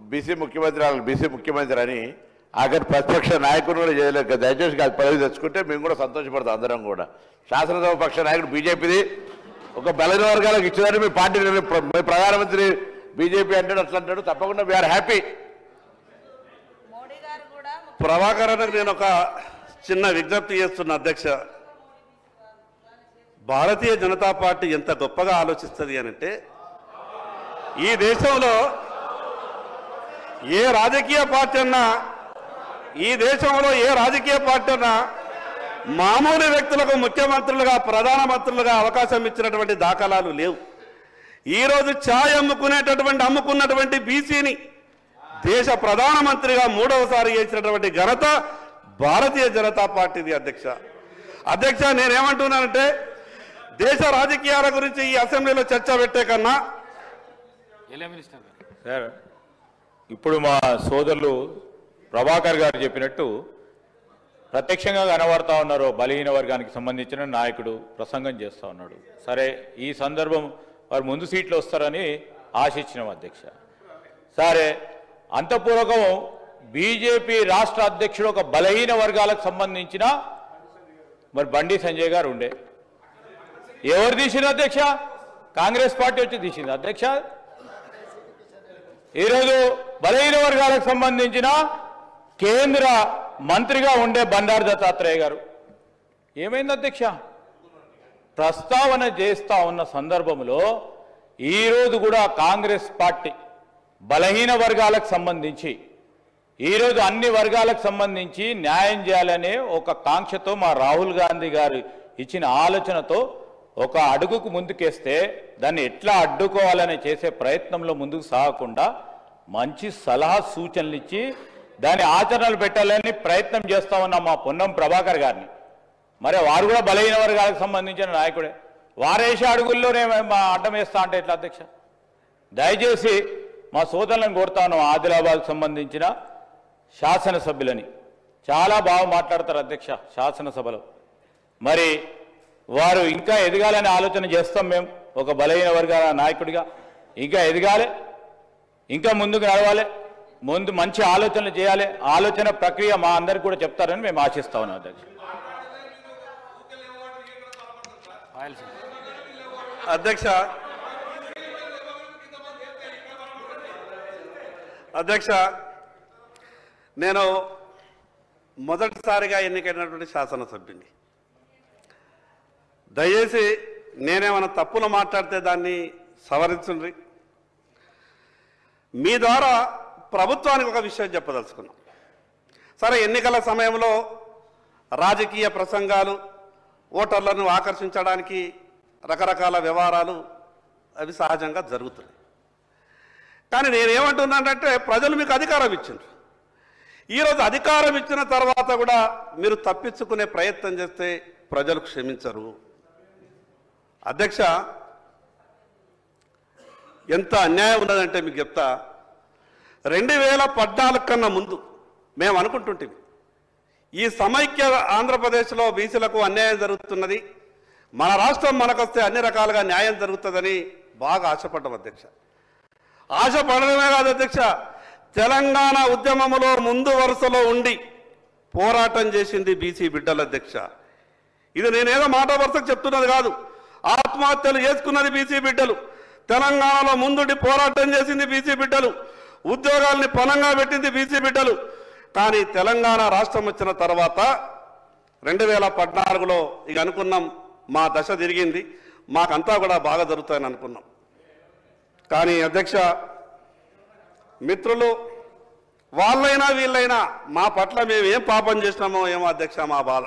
BC ముఖ్యమంత్రి అని ఆఖరి ప్రతిపక్ష నాయకుడు కూడా చేయలేక దయచేసి కాదు పదవి తెచ్చుకుంటే మేము కూడా సంతోషపడతాం. అందరం కూడా శాసనసభ పక్ష నాయకుడు బీజేపీది ఒక బలైన వర్గాలకు ఇచ్చేదని మీ పార్టీ ప్రధానమంత్రి బీజేపీ అంటాడు, అట్లా అంటాడు. తప్పకుండా వీఆర్ హ్యాపీ. ప్రభాకరన్కు నేను ఒక చిన్న విజ్ఞప్తి చేస్తున్న అధ్యక్ష, భారతీయ జనతా పార్టీ ఎంత గొప్పగా ఆలోచిస్తుంది అనంటే ఈ దేశంలో ఏ రాజకీయ పార్టీ అన్నా మామూలు వ్యక్తులకు ముఖ్యమంత్రులుగా ప్రధానమంత్రులుగా అవకాశం ఇచ్చినటువంటి దాఖలాలు లేవు. ఈరోజు ఛాయ్ అమ్ముకున్నటువంటి బీసీని దేశ ప్రధానమంత్రిగా 3వసారి చేసినటువంటి ఘనత భారతీయ జనతా పార్టీది అధ్యక్ష. నేనేమంటున్నానంటే దేశ రాజకీయాల గురించి ఈ అసెంబ్లీలో చర్చ పెట్టే కన్నా సార్ ఇప్పుడు మా సోదరులు ప్రభాకర్ గారు చెప్పినట్టు ప్రత్యక్షంగా కనబడతా ఉన్నారు. బలహీన వర్గానికి సంబంధించిన నాయకుడు ప్రసంగం చేస్తూ ఉన్నాడు. సరే, ఈ సందర్భం వారు ముందు సీట్లు వస్తారని ఆశించినాం అధ్యక్ష. సరే, అంతపూర్వకం బీజేపీ రాష్ట్ర అధ్యక్షుడు ఒక బలహీన వర్గాలకు సంబంధించిన మరి బండి సంజయ్ గారు ఉండే. ఎవరు తీసింది అధ్యక్ష? కాంగ్రెస్ పార్టీ వచ్చి తీసింది అధ్యక్ష. ఈరోజు బలహీన వర్గాలకు సంబంధించిన కేంద్ర మంత్రిగా ఉండే బండారు దత్తాత్రేయ గారు ఏమైంది అధ్యక్ష? ప్రస్తావన చేస్తా ఉన్న సందర్భంలో ఈరోజు కూడా కాంగ్రెస్ పార్టీ బలహీన వర్గాలకు సంబంధించి ఈరోజు అన్ని వర్గాలకు సంబంధించి న్యాయం చేయాలనే ఒక కాంక్షతో మా రాహుల్ గాంధీ గారు ఇచ్చిన ఆలోచనతో ఒక అడుగుకు ముందుకేస్తే దాన్ని ఎట్లా అడ్డుకోవాలని చేసే ప్రయత్నంలో ముందుకు సాగకుండా మంచి సలహా సూచనలు ఇచ్చి దాని ఆచరణలు పెట్టాలని ప్రయత్నం చేస్తా ఉన్న మా పొన్నం ప్రభాకర్ గారిని, మరి వారు కూడా బలహీన వర్గాలకు సంబంధించిన నాయకుడే, వారేసే అడుగుల్లోనే మా అడ్డం వేస్తా అంటే ఎట్లా అధ్యక్ష? దయచేసి మా సోదరులను కోరుతాను, ఆదిలాబాద్కు సంబంధించిన శాసనసభ్యులని చాలా బాగా మాట్లాడతారు అధ్యక్ష శాసనసభలో. మరి వారు ఇంకా ఎదగాలని ఆలోచన చేస్తాం. మేము ఒక బలహీన వర్గాల నాయకుడిగా ఇంకా ఎదగాలి, ఇంకా ముందుకు నడవాలి, ముందు మంచి ఆలోచనలు చేయాలి. ఆలోచన ప్రక్రియ మా అందరికి కూడా చెప్తారని మేము ఆశిస్తా ఉన్నాం అధ్యక్ష. నేను మొదటిసారిగా ఎన్నికైనటువంటి శాసనసభ్యుని. దయచేసి నేనేమైనా తప్పులు మాట్లాడితే దాన్ని సవరించండి. మీ ద్వారా ప్రభుత్వానికి ఒక విషయం చెప్పదలుచుకున్నాం. సరే, ఎన్నికల సమయంలో రాజకీయ ప్రసంగాలు, ఓటర్లను ఆకర్షించడానికి రకరకాల వ్యవహారాలు అవి సహజంగా జరుగుతున్నాయి. కానీ నేనేమంటున్నానంటే ప్రజలు మీకు అధికారం ఇచ్చిండ్రు. ఈరోజు అధికారం ఇచ్చిన తర్వాత కూడా మీరు తప్పించుకునే ప్రయత్నం చేస్తే ప్రజలు క్షమించరు. అధ్యక్ష, ఎంత అన్యాయం ఉన్నదంటే మీకు చెప్తా. 2014 కన్నా ముందు మేము అనుకుంటుంటే ఈ సమైక్య ఆంధ్రప్రదేశ్లో బీసీలకు అన్యాయం జరుగుతున్నది, మన రాష్ట్రం మనకొస్తే అన్ని రకాలుగా న్యాయం జరుగుతుందని బాగా ఆశపడ్డాం అధ్యక్ష. ఆశపడడమే కాదు అధ్యక్ష, తెలంగాణ ఉద్యమంలో ముందు వరుసలో ఉండి పోరాటం చేసింది బీసీ బిడ్డల అధ్యక్ష. ఇది నేనేదో మాట వరుసకు చెప్తున్నది కాదు. ఆత్మహత్యలు చేసుకున్నది బీసీ బిడ్డలు, తెలంగాణలో ముందుండి పోరాటం చేసింది బీసీ బిడ్డలు, ఉద్యోగాల్ని పణంగా పెట్టింది బీసీ బిడ్డలు. కానీ తెలంగాణ రాష్ట్రం వచ్చిన తర్వాత 2014లో ఇక అనుకున్నాం మా దశ తిరిగింది, మాకంతా కూడా బాగా జరుగుతాయని అనుకున్నాం. కానీ అధ్యక్ష, మిత్రులు వాళ్ళైనా వీళ్ళైనా మా పట్ల మేము ఏం పాపం చేసినామో ఏమో అధ్యక్ష, మా బాధ.